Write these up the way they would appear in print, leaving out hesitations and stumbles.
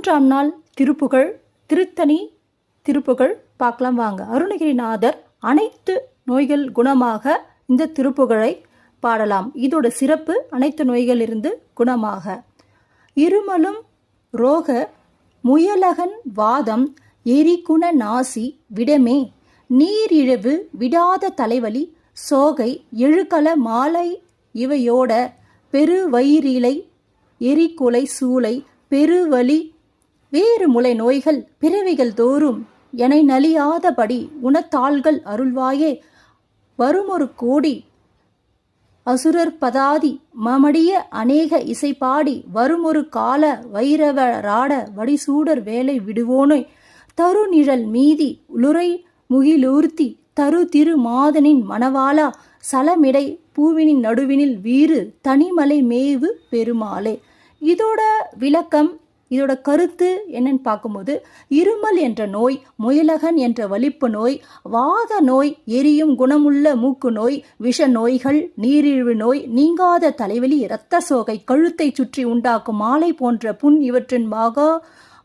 மூன்றாம் நாள் திருப்புகழ், திருத்தணி திருப்புகழ் பார்க்கலாம் வாங்க. அருணகிரிநாதர் அனைத்து நோய்கள் குணமாக இந்த திருப்புகழை பாடலாம். இதோட சிறப்பு அனைத்து நோய்களிலிருந்து குணமாக. இருமலும் ரோக முயலகன் வாதம் எரிகுண நாசி விடமே நீரிழவு விடாத தலைவலி சோகை எழுகல மாலை இவையோட பெருவயிரிலை எரிகுலை சூளை பெருவலி வேறு முளை நோய்கள் பிறவிகள் தோறும் எனை நலியாதபடி உனத்தாள்கள் அருள்வாயே வருமொரு கோடி அசுரர் பதாதி மமடிய அநேக இசைப்பாடி வருமொரு கால வைரவராட வடிசூடர் வேலை விடுவோனோய் தருநிழல் மீதி உளுரை முகிலூர்த்தி தரு திரு மாதனின் மணவாளா சலமிடை பூவினின் நடுவினில் வீறு தனிமலை மேவு பெருமாளே. இதோட விளக்கம், இதோட கருத்து என்னன்னு பார்க்கும்போது, இருமல் என்ற நோய், முயலகன் என்ற வலிப்பு நோய், வாத நோய், எரியும் குணமுள்ள மூக்கு நோய், விஷ நோய்கள், நீரிழிவு நோய், நீங்காத தலைவலி, இரத்த சோகை, கழுத்தை சுற்றி உண்டாக்கும் மாலை போன்ற புண் இவற்றின்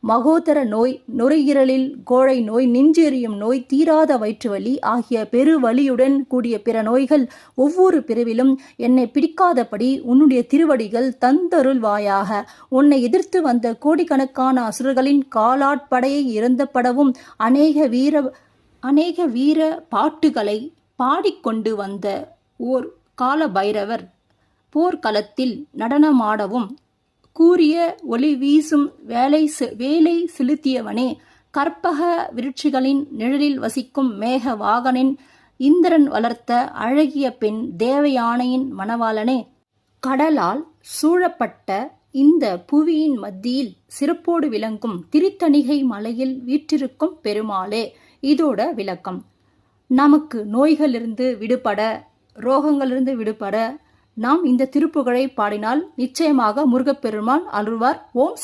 மகோதர நோய், நுரையீரலில் கோழை நோய், நெஞ்செரியும் நோய், தீராத வயிற்றுவலி ஆகிய பெருவலியுடன் கூடிய பிற நோய்கள் ஒவ்வொரு பிரிவிலும் என்னை பிடிக்காதபடி உன்னுடைய திருவடிகள் தந்தருள்வாயாக. உன்னை எதிர்த்து வந்த கோடிக்கணக்கான அசுரர்களின் காலாட்படையை இறந்தப்படவும் அநேக வீர பாட்டுகளை பாடிக்கொண்டு வந்த ஓர் கால பைரவர் போர்க்களத்தில் நடனமாடவும் கூறிய ஒளி வீசும் வேலை செலுத்தியவனே, கற்பக விருட்சிகளின் நிழலில் வசிக்கும் மேக வாகனின் இந்திரன் வளர்த்த அழகிய பெண் தேவயானையின் மணவாளனே, கடலால் சூழப்பட்ட இந்த புவியின் மத்தியில் சிறப்போடு விளங்கும் திருத்தணிகை மலையில் வீற்றிருக்கும் பெருமாளே. இதோட விளக்கம், நமக்கு நோய்களிலிருந்து விடுபட, ரோகங்களிலிருந்து விடுபட நாம் இந்த திருப்புகழை பாடினால் நிச்சயமாக முருகப்பெருமான் அருள்வார். ஓம் சரவண